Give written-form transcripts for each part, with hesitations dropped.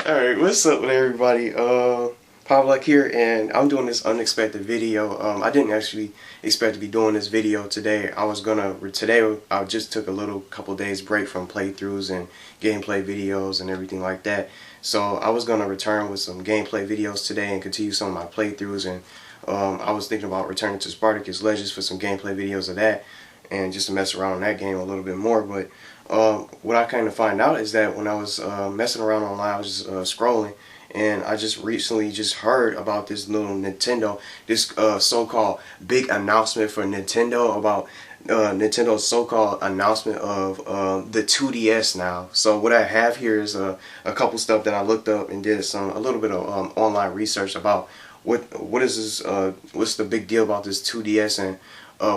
Alright, what's up with everybody? Pavlak here, and I'm doing this unexpected video. I didn't actually expect to be doing this video today. Today I just took a little couple days break from playthroughs and gameplay videos and everything like that. So I was gonna return with some gameplay videos today and continue some of my playthroughs, and I was thinking about returning to Spartacus Legends for some gameplay videos of that and just to mess around on that game a little bit more. But what I kind of find out is that when I was messing around online, I was just scrolling, and I just recently just heard about this little Nintendo, this so-called big announcement for Nintendo about Nintendo's so-called announcement of the 2DS now. So what I have here is a couple stuff that I looked up and did a little bit of online research about what is this, what's the big deal about this 2DS, and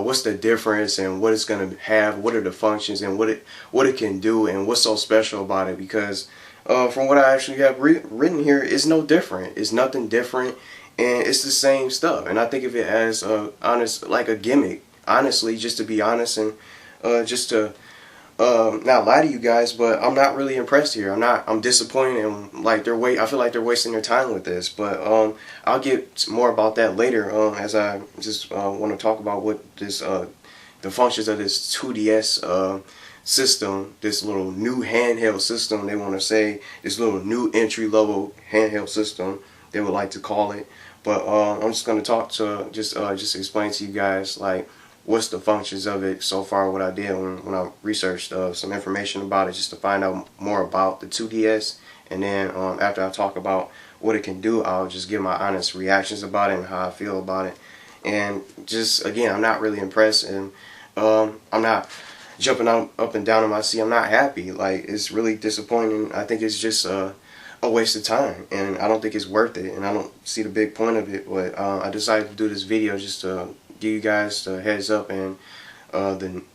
what's the difference, and what it's gonna have, what are the functions, and what it can do, and what's so special about it. Because from what I actually have written here, it's no different. It's nothing different, and it's the same stuff. And I think of it as honest, like a gimmick. Honestly, just to be honest, and just to not lie to you guys, but I'm not really impressed here. I'm disappointed, and like I feel like they're wasting their time with this. But I'll get more about that later, as I just want to talk about what this the functions of this 2DS system, this little new handheld system, they want to say, this little new entry-level handheld system, they would like to call it. But I'm just going to talk to just explain to you guys like what's the functions of it so far, what I did when I researched some information about it, just to find out more about the 2DS. And then after I talk about what it can do, I'll just give my honest reactions about it and how I feel about it. And just, again, I'm not really impressed, and I'm not jumping up and down in my seat. I'm not happy. Like, it's really disappointing. I think it's just a waste of time, and I don't think it's worth it, and I don't see the big point of it. But I decided to do this video just to give you guys the heads up, and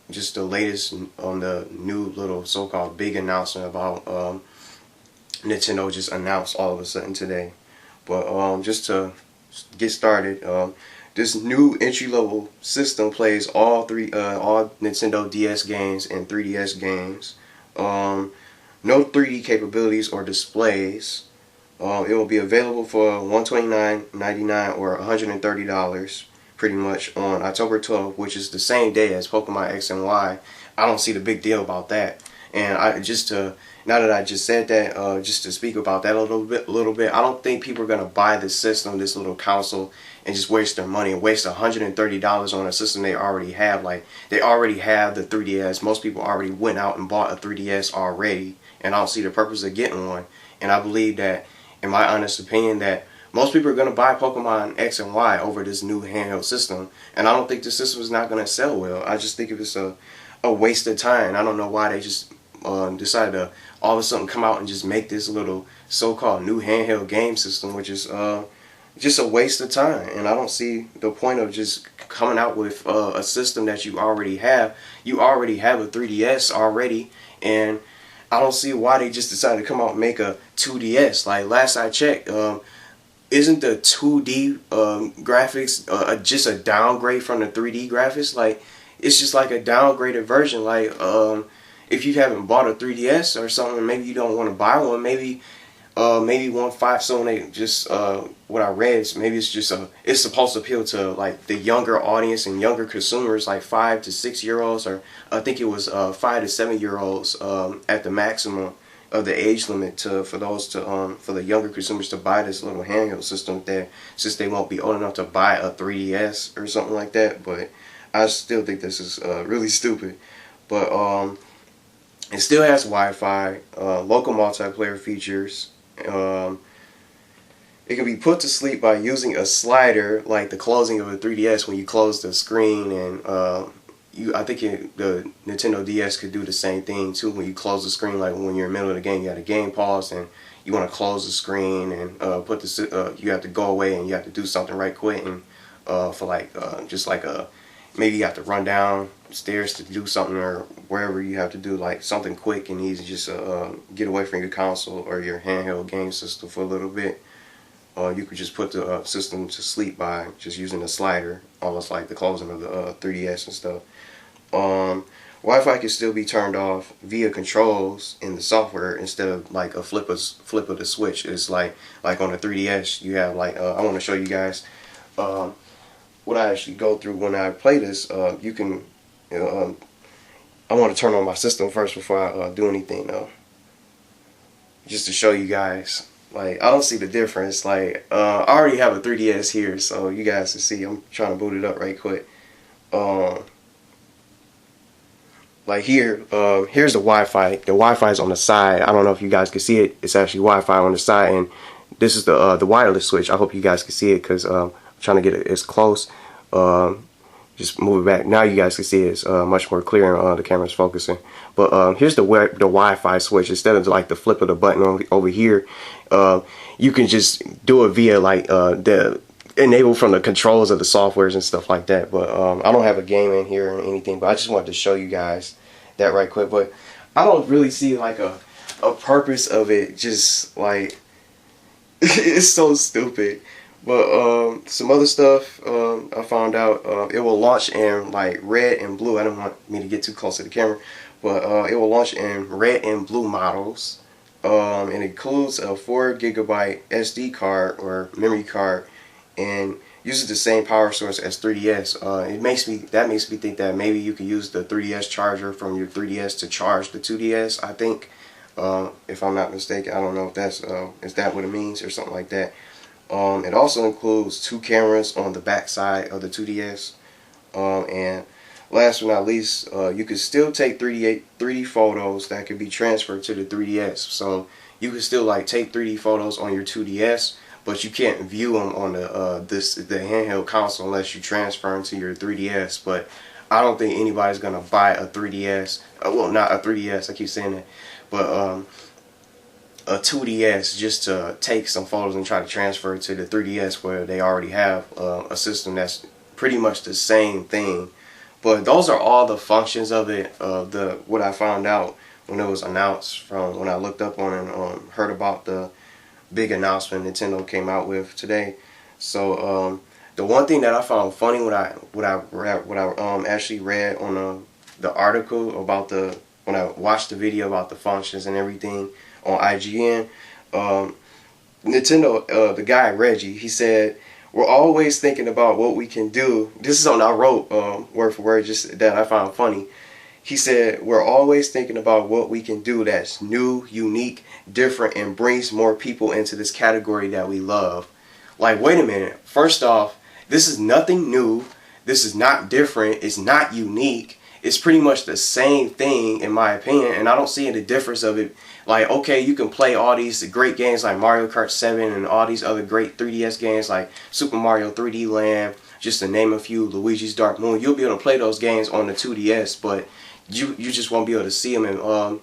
just the latest on the new little so-called big announcement about Nintendo just announced all of a sudden today. But just to get started, this new entry-level system plays all Nintendo DS games and 3DS games. No 3D capabilities or displays. It will be available for $129.99 or $130 pretty much on October 12th, which is the same day as Pokemon X and Y. I don't see the big deal about that. And now that I just said that, just to speak about that a little bit, I don't think people are gonna buy this system, this little console, and just waste their money and waste $130 on a system they already have. Like, they already have the 3DS. Most people already went out and bought a 3DS already, and I don't see the purpose of getting one. And I believe that, in my honest opinion, that most people are going to buy Pokemon X and Y over this new handheld system, and I don't think the system is not going to sell well. I just think it's a waste of time. I don't know why they just decided to all of a sudden come out and just make this little so-called new handheld game system, which is just a waste of time. And I don't see the point of just coming out with a system that you already have. You already have a 3DS already, and I don't see why they just decided to come out and make a 2DS. Like, last I checked, isn't the 2D graphics just a downgrade from the 3D graphics? Like, it's just like a downgraded version. Like, if you haven't bought a 3DS or something, maybe you don't want to buy one. Maybe 1.5. Just what I read is maybe it's just it's supposed to appeal to like the younger audience and younger consumers, like 5 to 6 year olds, or I think it was 5 to 7 year olds at the maximum of the age limit for the younger consumers to buy this little handheld system there, since they won't be old enough to buy a 3DS or something like that. But I still think this is really stupid. But it still has Wi-Fi, local multiplayer features. It can be put to sleep by using a slider, like the closing of a 3DS when you close the screen, and I think the Nintendo DS could do the same thing too. When you close the screen, like when you're in the middle of the game, you got a game pause and you want to close the screen, and you have to go away and you have to do something right quick, and for like just like maybe you have to run downstairs to do something, or wherever you have to do like something quick and easy, just get away from your console or your handheld game system for a little bit. You could just put the system to sleep by just using a slider, almost like the closing of the 3DS and stuff. Wi-Fi can still be turned off via controls in the software instead of like a flip of the switch. It's like on the 3DS you have like I want to show you guys um, what I actually go through when I play this. You can I want to turn on my system first before I do anything though, just to show you guys. Like, I don't see the difference. Like, I already have a 3DS here, so you guys can see. I'm trying to boot it up right quick. Like here, here's the Wi-Fi. The Wi-Fi is on the side. I don't know if you guys can see it. It's actually Wi-Fi on the side, and this is the wireless switch. I hope you guys can see it because I'm trying to get it as close. Just move it back. Now you guys can see it's much more clear, and the camera's focusing. But here's the Wi-Fi switch. Instead of like the flip of the button over here, you can just do it via like the enable from the controls of the softwares and stuff like that. But I don't have a game in here or anything, but I just wanted to show you guys that right quick. But I don't really see like a purpose of it. Just like it's so stupid. But some other stuff I found out, it will launch in like red and blue. I don't want me to get too close to the camera, but it will launch in red and blue models. And it includes a 4 GB SD card or memory card, and uses the same power source as 3DS. That makes me think that maybe you could use the 3DS charger from your 3DS to charge the 2DS. I think, if I'm not mistaken. I don't know if that's is that what it means or something like that. It also includes 2 cameras on the back side of the 2DS. And last but not least, you can still take 3D photos that can be transferred to the 3DS. So you can still like take 3D photos on your 2DS, but you can't view them on the handheld console unless you transfer them to your 3DS. But I don't think anybody's gonna buy a 3DS. Well, not a 3DS. I keep saying that, but a 2DS just to take some photos and try to transfer it to the 3DS where they already have a system that's pretty much the same thing. But those are all the functions of it. What I found out when it was announced, from when I looked up on it and heard about the big announcement Nintendo came out with today. So the one thing that I found funny when I actually read on the article about when I watched the video about the functions and everything on IGN, Nintendo, the guy Reggie, he said, "We're always thinking about what we can do." This is something I wrote word for word, just that I found funny. He said, "We're always thinking about what we can do that's new, unique, different, and brings more people into this category that we love." Like, wait a minute. First off, this is nothing new. This is not different. It's not unique. It's pretty much the same thing in my opinion, and I don't see any difference of it. Like, okay, you can play all these great games like Mario Kart 7 and all these other great 3DS games like Super Mario 3D Land, just to name a few, Luigi's Dark Moon. You'll be able to play those games on the 2DS, but you just won't be able to see them and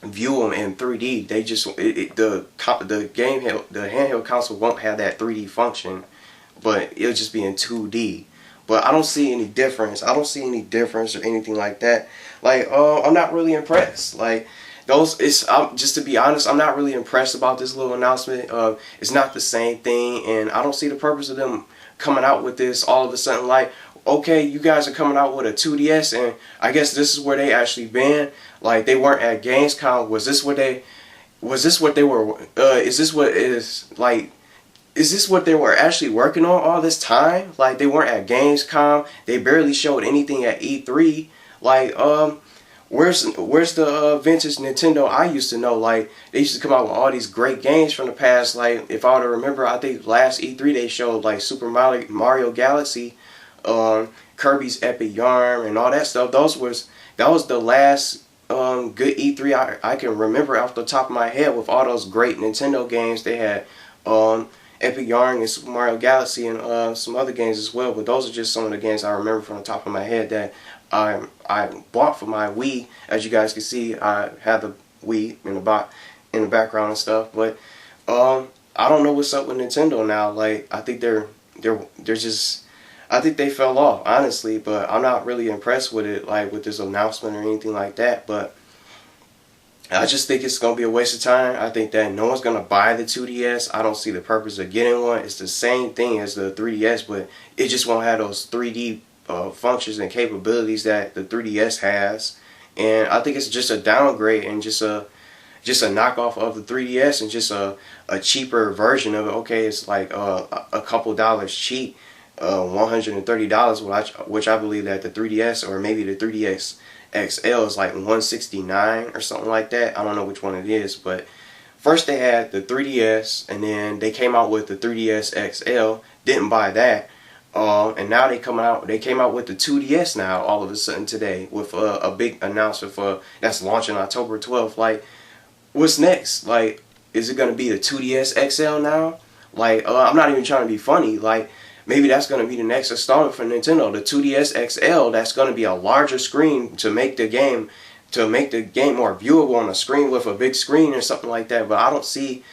view them in 3D. They just the handheld console won't have that 3D function, but it'll just be in 2D. But I don't see any difference. I don't see any difference or anything like that. Like, I'm not really impressed. Like, just to be honest, I'm not really impressed about this little announcement. It's not the same thing, and I don't see the purpose of them coming out with this all of a sudden. Like, okay, you guys are coming out with a 2DS, and I guess this is where they actually been. Like, they weren't at Gamescom. Was this what they were? Is this what they were actually working on all this time? Like, they weren't at Gamescom. They barely showed anything at E3. Like, where's the vintage Nintendo I used to know? Like, they used to come out with all these great games from the past. Like, if I were to remember, I think last E3 they showed like Super Mario Galaxy, Kirby's Epic Yarn, and all that stuff. That was the last good E3 I can remember off the top of my head, with all those great Nintendo games. They had Epic Yarn and Super Mario Galaxy and some other games as well. But those are just some of the games I remember from the top of my head that I bought for my Wii. As you guys can see, I have the Wii in the background and stuff. But I don't know what's up with Nintendo now. Like, I think they're just, I think they fell off, honestly. But I'm not really impressed with it, like with this announcement or anything like that. But I just think it's going to be a waste of time. I think that no one's going to buy the 2DS. I don't see the purpose of getting one. It's the same thing as the 3DS, but it just won't have those 3D functions and capabilities that the 3DS has, and I think it's just a downgrade and just a knockoff of the 3DS and just a cheaper version of it. Okay, it's like a couple dollars cheap, $130, which I believe that the 3DS or maybe the 3DS XL is like $169 or something like that. I don't know which one it is, but first they had the 3DS and then they came out with the 3DS XL. Didn't buy that. And now they came out with the 2DS now all of a sudden today with a big announcement for that's launching October 12th. Like, what's next? Like, is it gonna be the 2DS XL now? Like, I'm not even trying to be funny. Like, maybe that's gonna be the next installment for Nintendo, the 2DS XL. That's gonna be a larger screen to make the game more viewable on a screen with a big screen or something like that. But I don't see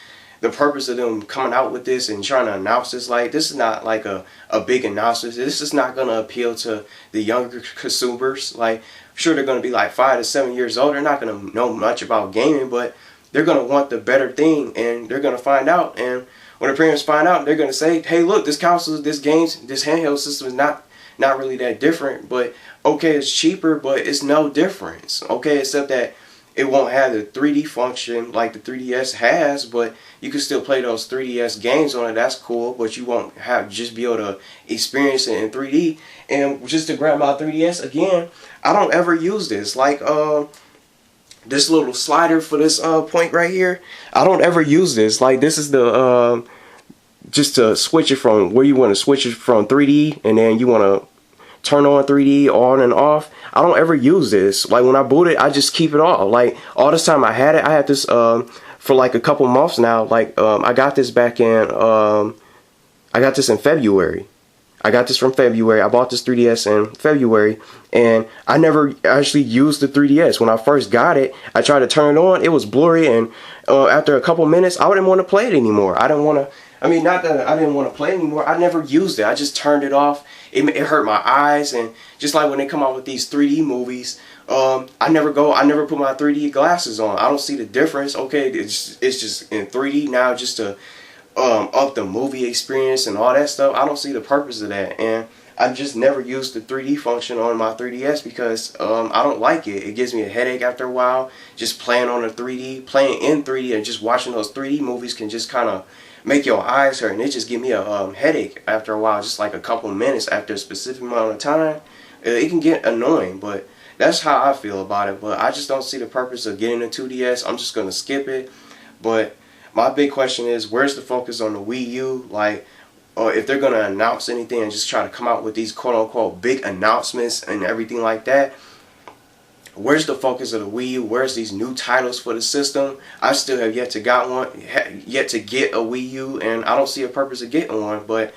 the purpose of them coming out with this and trying to announce this. Like, this is not like a big announcement. This is not going to appeal to the younger consumers. Like, sure, they're going to be like 5 to 7 years old. They're not going to know much about gaming, but they're going to want the better thing, and they're going to find out. And when the parents find out, they're going to say, hey, look, this console, this handheld system is not really that different. But okay, it's cheaper, but it's no difference. Okay, except that it won't have the 3D function like the 3DS has, but you can still play those 3DS games on it. That's cool, but you won't just be able to experience it in 3D. And just to grab my 3DS again, I don't ever use this. Like this little slider for this point right here, I don't ever use this. Like, this is the just to switch it from where you want to switch it from 3D, and then you want to turn on 3D on and off. I don't ever use this. Like, when I boot it, I just keep it off. Like, all this time I had this for like a couple months now. Like, I got this back in I got this in February. I got this from February. I bought this 3DS in February, and I never actually used the 3DS. When I first got it, I tried to turn it on. It was blurry, and after a couple minutes, I didn't want to play it anymore. I didn't want to. I mean, not that I didn't want to play it anymore. I never used it. I just turned it off. It hurt my eyes, and just like when they come out with these 3D movies, I never put my 3D glasses on. I don't see the difference. Okay, it's just in 3D now, just to up the movie experience and all that stuff. I don't see the purpose of that, and I've just never used the 3D function on my 3DS because I don't like it. It gives me a headache after a while. Just playing in 3D, and just watching those 3D movies can just kind of make your eyes hurt, and it just give me a headache after a while. Just like a couple minutes after a specific amount of time, it can get annoying. But that's how I feel about it. But I just don't see the purpose of getting a 2DS. I'm just gonna skip it. But my big question is, where's the focus on the Wii U? Like, if they're gonna announce anything and just try to come out with these quote-unquote big announcements and everything like that, where's the focus of the Wii U? Where's these new titles for the system? I still have yet to get a Wii U, and I don't see a purpose of getting one. But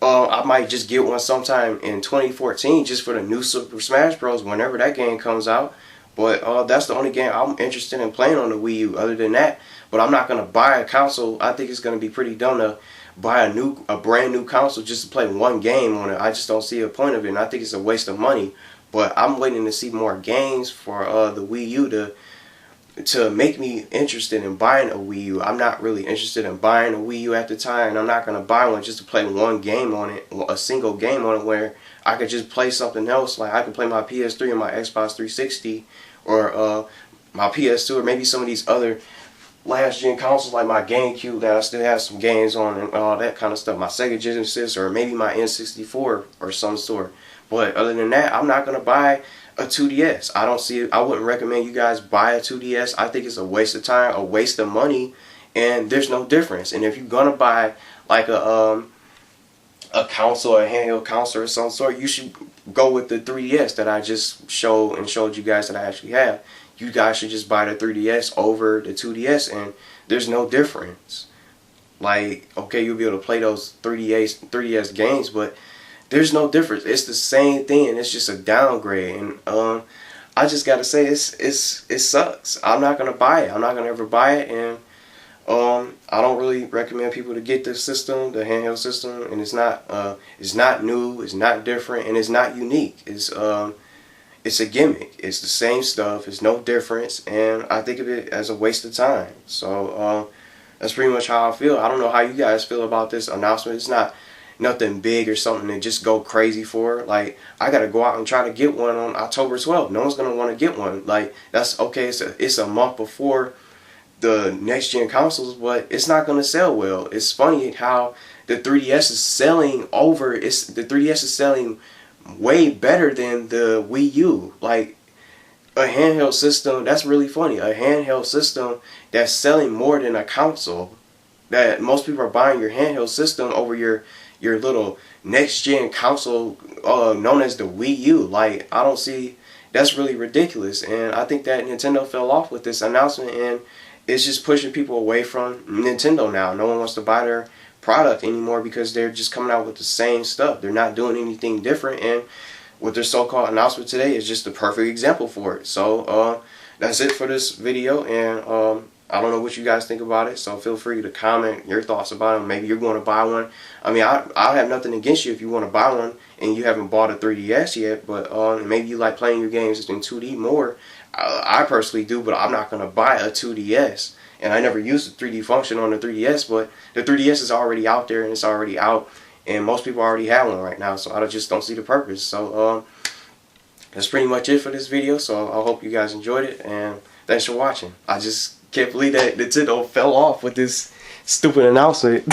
I might just get one sometime in 2014 just for the new Super Smash Bros. Whenever that game comes out. But that's the only game I'm interested in playing on the Wii U. Other than that, but I'm not gonna buy a console. I think it's gonna be pretty dumb to buy a brand new console just to play one game on it. I just don't see a point of it, and I think it's a waste of money. But I'm waiting to see more games for the Wii U to make me interested in buying a Wii U. I'm not really interested in buying a Wii U at the time, and I'm not going to buy one just to play one game on it, a single game on it, where I could just play something else. Like, I could play my PS3 and my Xbox 360, or my PS2, or maybe some of these other last-gen consoles like my GameCube that I still have some games on and all that kind of stuff, my Sega Genesis, or maybe my N64 or some sort. But other than that, I'm not going to buy a 2DS. I wouldn't recommend you guys buy a 2DS. I think it's a waste of time, a waste of money, and there's no difference. And if you're going to buy like a console, a handheld console or some sort, you should go with the 3DS that I just showed you guys that I actually have. You guys should just buy the 3DS over the 2DS, and there's no difference. Like, okay, you'll be able to play those 3DS games, but there's no difference. It's the same thing. It's just a downgrade, and I just gotta say, it sucks. I'm not gonna buy it. I'm not gonna ever buy it, and I don't really recommend people to get this system, the handheld system. And it's not new, it's not different, and it's not unique. It's a gimmick. It's the same stuff. It's no difference, and I think of it as a waste of time. So that's pretty much how I feel. I don't know how you guys feel about this announcement. It's not nothing big or something to just go crazy for. Like, I gotta go out and try to get one on October 12th. No one's gonna want to get one. Like, that's okay. It's a month before the next gen consoles, but it's not gonna sell well. It's funny how the 3DS is selling over. The 3DS is selling way better than the Wii U. Like, a handheld system, that's really funny. A handheld system that's selling more than a console. That most people are buying your handheld system over your little next gen console known as the Wii U. Like, I don't see, that's really ridiculous. And I think that Nintendo fell off with this announcement, and it's just pushing people away from Nintendo now. No one wants to buy their product anymore because they're just coming out with the same stuff. They're not doing anything different, and with their so-called announcement today is just the perfect example for it. So that's it for this video, and I don't know what you guys think about it, so feel free to comment your thoughts about it. Maybe you're going to buy one. I mean, I have nothing against you if you want to buy one and you haven't bought a 3DS yet, but maybe you like playing your games in 2D more. I personally do, but I'm not going to buy a 2DS. And I never used the 3D function on the 3DS, but the 3DS is already out there, and it's already out, and most people already have one right now, so I just don't see the purpose. So that's pretty much it for this video, so I hope you guys enjoyed it, and thanks for watching. I just can't believe that Nintendo fell off with this stupid announcement.